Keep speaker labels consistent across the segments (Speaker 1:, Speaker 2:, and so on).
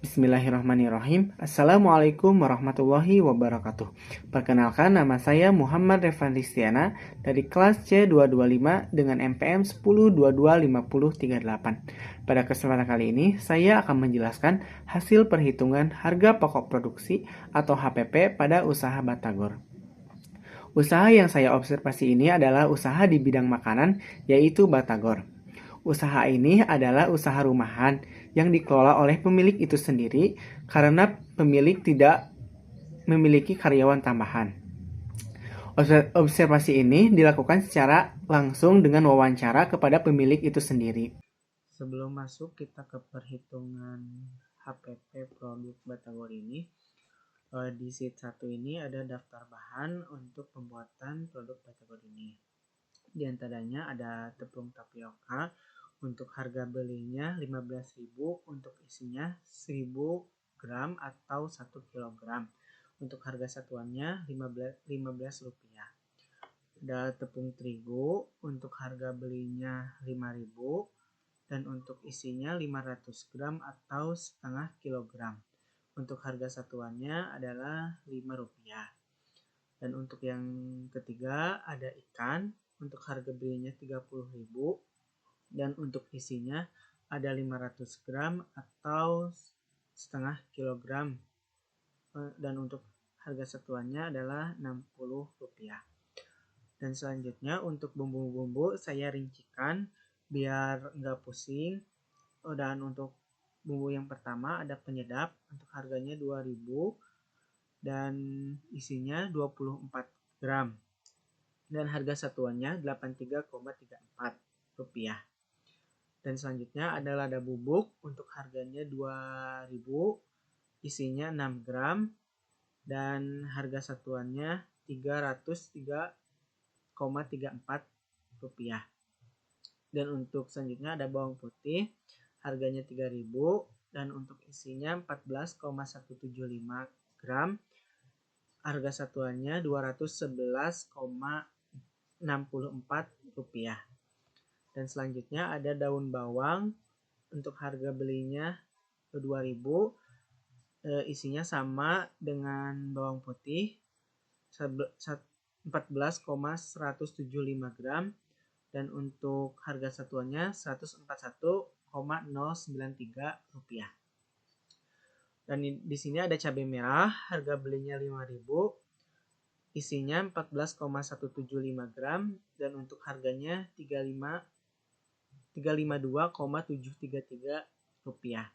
Speaker 1: Bismillahirrahmanirrahim. Assalamualaikum warahmatullahi wabarakatuh. Perkenalkan, nama saya Muhammad Revan Ristiana dari kelas C225 dengan MPM 10225038. Pada kesempatan kali ini, saya akan menjelaskan hasil perhitungan harga pokok produksi atau HPP pada usaha Batagor. Usaha yang saya observasi ini adalah usaha di bidang makanan, yaitu Batagor. Usaha ini adalah usaha rumahan yang dikelola oleh pemilik itu sendiri karena pemilik tidak memiliki karyawan tambahan. Observasi ini dilakukan secara langsung dengan wawancara kepada pemilik itu sendiri. Sebelum masuk kita ke perhitungan HPP produk Batagor ini, di sheet 1 ini ada daftar bahan untuk pembuatan produk Batagor ini. Di antaranya ada tepung tapioka. Untuk harga belinya 15.000, untuk isinya 1.000 gram atau 1 kg. Untuk harga satuannya 15 rupiah. Ada tepung terigu, untuk harga belinya 5.000 dan untuk isinya 500 gram atau setengah kilogram. Untuk harga satuannya adalah 5 rupiah. Dan untuk yang ketiga ada ikan, untuk harga belinya 30.000 dan untuk isinya ada 500 gram atau setengah kilogram, dan untuk harga satuannya adalah 60 rupiah. Dan selanjutnya untuk bumbu-bumbu saya rincikan biar nggak pusing. Dan untuk bumbu yang pertama ada penyedap, untuk harganya 2.000 dan isinya 24 gram dan harga satuannya 83,34 rupiah. Dan selanjutnya ada lada bubuk, untuk harganya 2.000, isinya 6 gram dan harga satuannya 303,34 rupiah. Dan untuk selanjutnya ada bawang putih, harganya 3.000 dan untuk isinya 14,175 gram. Harga satuannya 211,64 rupiah. Dan selanjutnya ada daun bawang, untuk harga belinya 2.000, isinya sama dengan bawang putih 14,175 gram dan untuk harga satuannya 141,093 rupiah. Dan di sini ada cabai merah, harga belinya 5.000, isinya 14,175 gram dan untuk harganya 352,733 rupiah.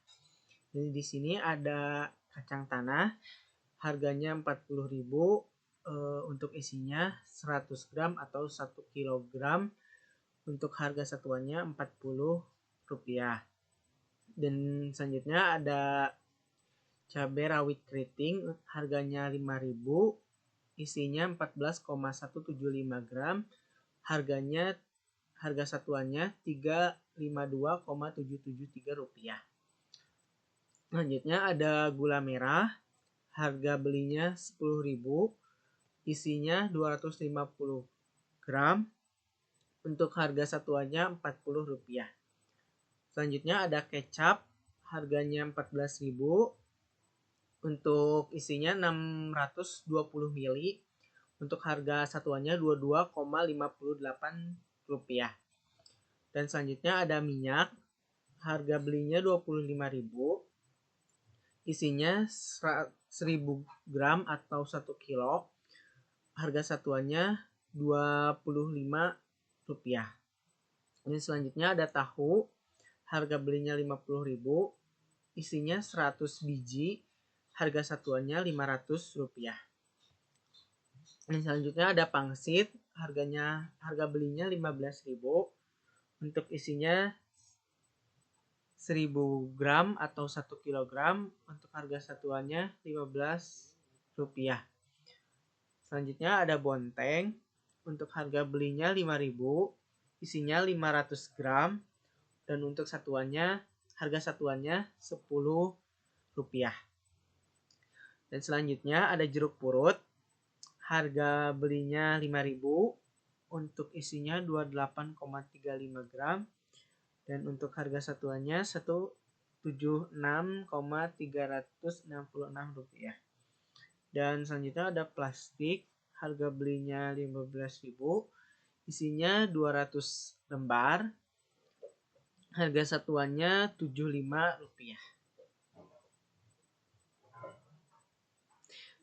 Speaker 1: Jadi di sini ada kacang tanah, harganya 40.000, untuk isinya 100 gram atau 1 kg. Untuk harga satuannya 40 rupiah. Dan selanjutnya ada cabai rawit keriting, harganya 5.000, isinya 14,175 gram, harga satuannya 352,773 rupiah. Selanjutnya ada gula merah, harga belinya 10.000, isinya 250 gram, untuk harga satuannya 40 rupiah. Selanjutnya ada kecap, harganya 14.000, untuk isinya 620 ml, untuk harga satuannya 22,58 rupiah. Dan selanjutnya ada minyak, harga belinya 25.000, isinya 1.000 gram atau 1 kilo, harga satuannya 25 rupiah. Dan selanjutnya ada tahu, harga belinya 50.000, isinya 100 biji, harga satuannya 500 rupiah. Dan selanjutnya ada pangsit, harga belinya 15.000, untuk isinya 1.000 gram atau 1 kg, untuk harga satuannya 15 rupiah. Selanjutnya ada bonteng, untuk harga belinya 5.000, isinya 500 gram dan untuk harga satuannya 10 rupiah. Dan selanjutnya ada jeruk purut, harga belinya 5.000, untuk isinya 28,35 gram dan untuk harga satuannya 1 76,366 rupiah. Dan selanjutnya ada plastik, harga belinya 15.000, isinya 200 lembar, harga satuannya 75 rupiah.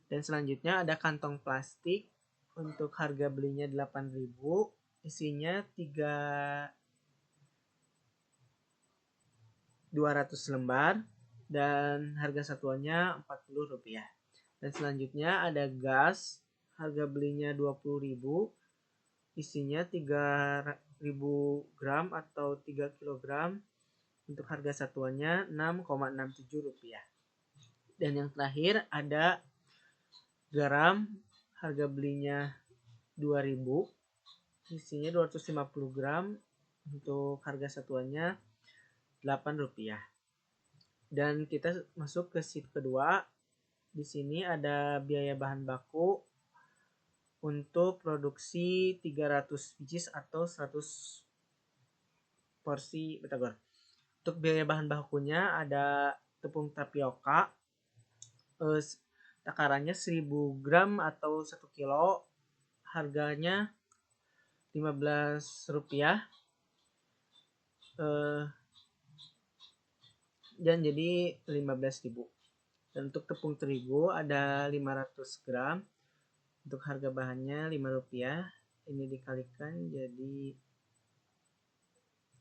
Speaker 1: Dan selanjutnya ada kantong plastik, untuk harga belinya 8.000, isinya 200 lembar dan harga satuannya 40 rupiah. Dan selanjutnya ada gas, harga belinya 20.000, isinya 3.000 gram atau 3 kg, untuk harga satuannya 6,67 rupiah. Dan yang terakhir ada garam, harga belinya 2.000, isinya 250 gram, untuk harga satuannya 8 rupiah. Dan kita masuk ke sheet kedua. Di sini ada biaya bahan baku untuk produksi 300 biji atau 100 porsi batagor. Untuk biaya bahan bakunya ada tepung tapioka, takarannya 1000 gram atau 1 kilo, harganya 15 rupiah, dan jadi 15.000. Dan untuk tepung terigu ada 500 gram, untuk harga bahannya 5 rupiah, ini dikalikan jadi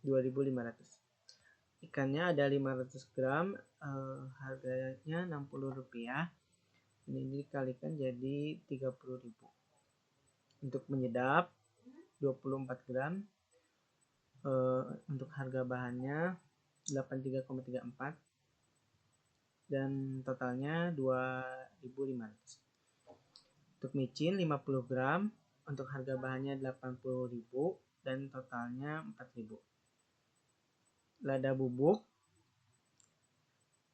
Speaker 1: 2.500. Ikannya ada 500 gram, harganya 60 rupiah, ini dikalikan jadi 30.000. Untuk menyedap 24 gram, untuk harga bahannya 83,34 dan totalnya 2.500. Untuk micin 50 gram, untuk harga bahannya 80.000 dan totalnya 4.000. Lada bubuk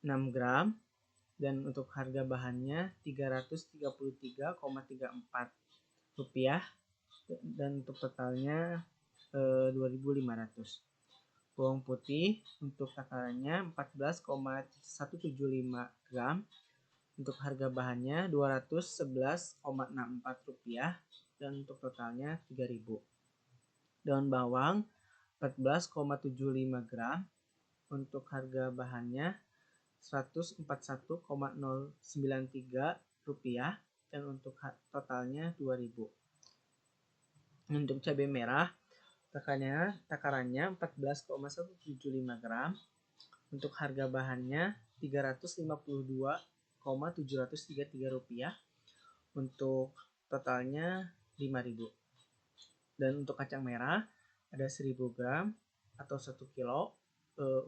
Speaker 1: 6 gram dan untuk harga bahannya 333,34 rupiah dan untuk totalnya 2.500. Bawang putih untuk takarannya 14,175 gram, untuk harga bahannya 211,64 rupiah dan untuk totalnya 3.000. Daun bawang 14,75 gram, untuk harga bahannya 141,093 rupiah dan untuk totalnya 2.000. Untuk cabai merah takarannya 14,175 gram, untuk harga bahannya 352,733 rupiah, untuk totalnya 5.000. Dan untuk kacang merah ada 1.000 gram atau 1 kilo,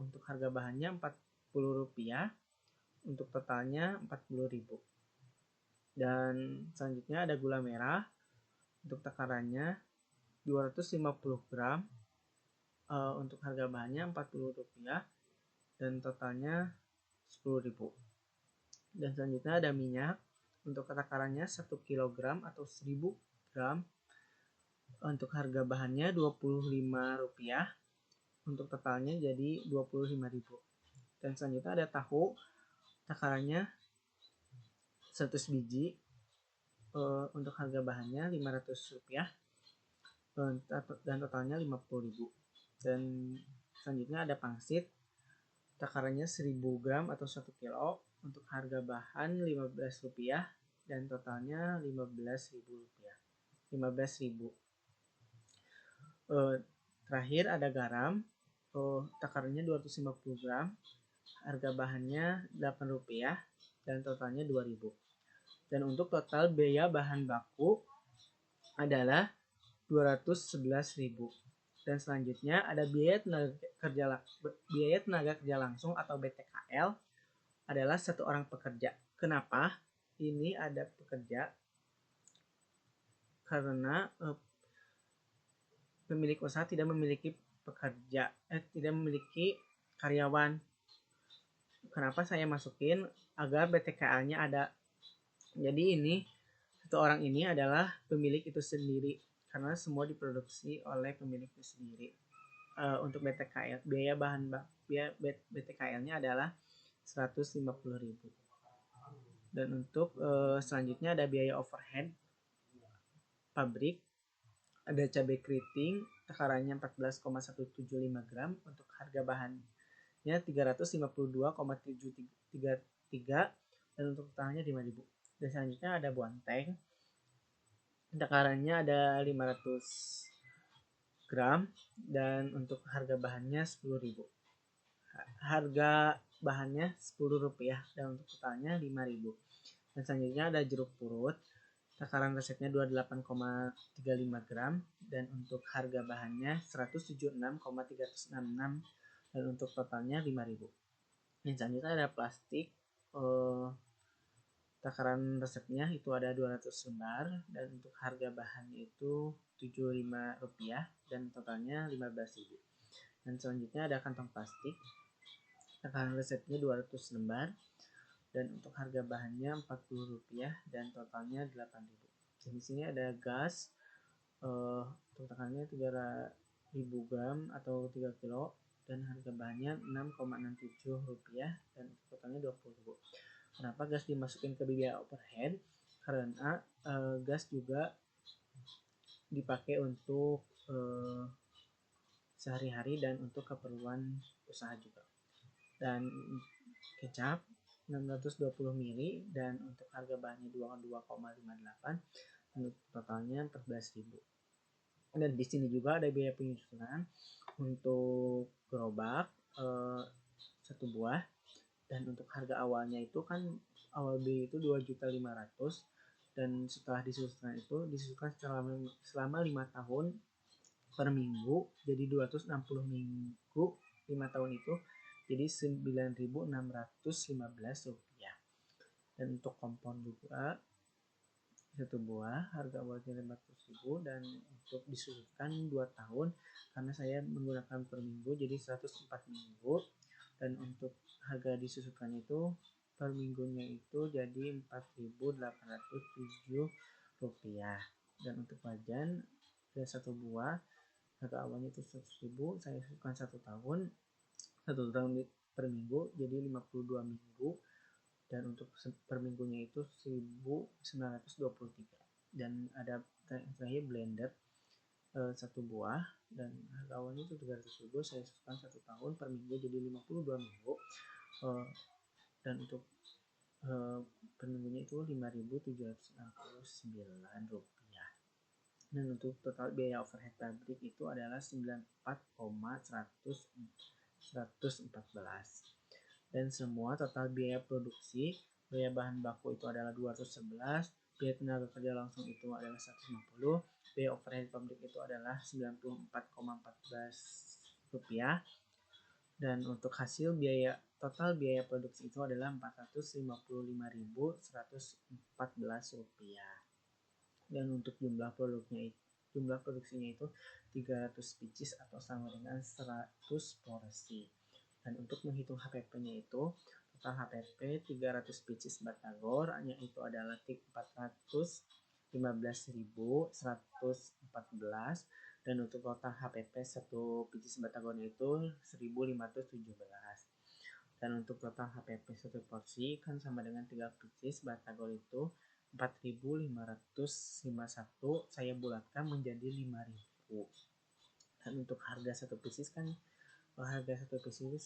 Speaker 1: untuk harga bahannya 40 rupiah, untuk totalnya 40.000. Dan selanjutnya ada gula merah, untuk takarannya 250 gram, untuk harga bahannya 40 rupiah dan totalnya 10.000. Dan selanjutnya ada minyak, untuk takarannya 1 kg atau 1.000 gram, untuk harga bahannya 25 rupiah, untuk totalnya jadi 25.000. Dan selanjutnya ada tahu, takarannya 100 biji, untuk harga bahannya 500 rupiah dan totalnya 50.000. Dan selanjutnya ada pangsit, takarannya 1.000 gram atau 1 kilo, untuk harga bahan 15 rupiah dan totalnya 15.000 rupiah. 15.000. Terakhir ada garam, takarannya 250 gram, harga bahannya 8 rupiah dan totalnya 2.000. Dan untuk total biaya bahan baku adalah 211.000. Dan selanjutnya ada biaya tenaga kerja langsung atau BTKL adalah 1 orang pekerja. Kenapa ini ada pekerja? Karena pemilik usaha tidak memiliki tidak memiliki karyawan. Kenapa saya masukin agar BTKL-nya ada? Jadi ini 1 orang ini adalah pemilik itu sendiri, karena semua diproduksi oleh pemilik itu sendiri. Untuk BTKL, biaya BTKL-nya adalah 150.000. Dan untuk selanjutnya ada biaya overhead pabrik, ada cabai keriting takarannya 14,175 gram, untuk harga bahannya 352,733, dan untuk totalnya 5.000. Dan selanjutnya ada buanteng, takarannya ada 500 gram, dan untuk harga bahannya 10.000. Harga bahannya Rp10, dan untuk totalnya 5.000. Dan selanjutnya ada jeruk purut, takaran resepnya 28,35 gram, dan untuk harga bahannya 176,366, dan untuk totalnya 5.000. Dan selanjutnya ada plastik, takaran resepnya itu ada 200 lembar, dan untuk harga bahannya itu Rp75, dan totalnya 15.000. Dan selanjutnya ada kantong plastik, takaran resepnya 200 lembar, dan untuk harga bahannya Rp40, dan totalnya 8.000. Dan di sini ada gas, untuk takarannya 3.000 gram atau 3 kilo, dan harga bahannya Rp6,67, dan totalnya 20.000. Kenapa gas dimasukin ke biaya overhead? Karena gas juga dipakai untuk sehari-hari dan untuk keperluan usaha juga. Dan kecap 620 ml, dan untuk harga bahannya 22,58, untuk totalnya 14.000. Dan di sini juga ada biaya penyusunan untuk gerobak 1 buah, dan untuk harga awalnya itu kan awal beli itu 2.500.000, dan setelah disusunkan itu disusunkan selama 5 tahun per minggu, jadi 260 minggu 5 tahun itu jadi Rp9.615. Dan untuk kompon juga 1 buah, harga awalnya 500.000, dan untuk disusunkan 2 tahun karena saya menggunakan per minggu jadi 104 minggu, dan untuk harga disusunkannya itu per minggunya itu jadi Rp4.807. Dan untuk wajan ada 1 buah, harga awalnya itu 100.000, saya susukan 1 tahun per minggu jadi 52 minggu, dan untuk per minggunya itu 1.923. Dan ada terakhir blender 1 buah, dan harga awalnya itu 300.000, saya susukan 1 tahun per minggu jadi 52 minggu, dan untuk per minggunya itu Rp5.769. Dan untuk total biaya overhead pabrik itu adalah 94,114. Dan semua total biaya produksi, biaya bahan baku itu adalah 211, biaya tenaga kerja langsung itu adalah 150, biaya overhead pabrik itu adalah Rp94,14, dan untuk hasil biaya total biaya produksi itu adalah Rp455.114. Dan untuk jumlah produksinya itu 300 pieces atau sama dengan 100 porsi. Dan untuk menghitung HPP-nya itu total HPP 300 pieces batagor itu adalah 415.114, dan untuk total HPP 1 pieces batagornya itu 1.517. Dan untuk total HPP 1 porsi kan sama dengan 3 pieces batagor itu 4.551, saya bulatkan menjadi 5.000. Dan untuk harga 1 pieces kan harga 1 pieces itu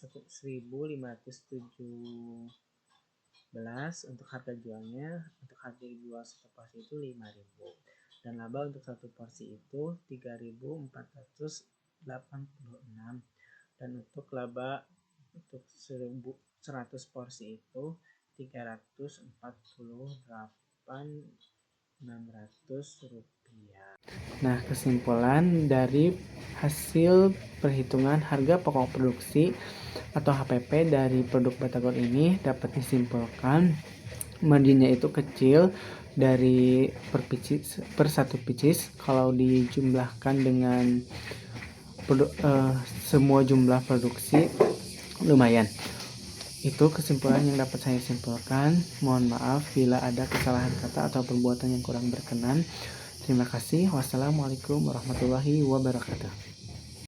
Speaker 1: 1.517, untuk harga jualnya, untuk harga jual 1 porsi itu 5.000, dan laba untuk 1 porsi itu 3.486, dan untuk laba untuk 100 porsi itu 348.600 rupiah. Nah, kesimpulan dari hasil perhitungan harga pokok produksi atau HPP dari produk batagor ini dapat disimpulkan marginnya itu kecil dari per 1 pieces kalau dijumlahkan dengan semua jumlah produksi lumayan. Itu kesimpulan yang dapat saya simpulkan. Mohon maaf bila ada kesalahan kata atau perbuatan yang kurang berkenan. Terima kasih. Wassalamualaikum warahmatullahi wabarakatuh.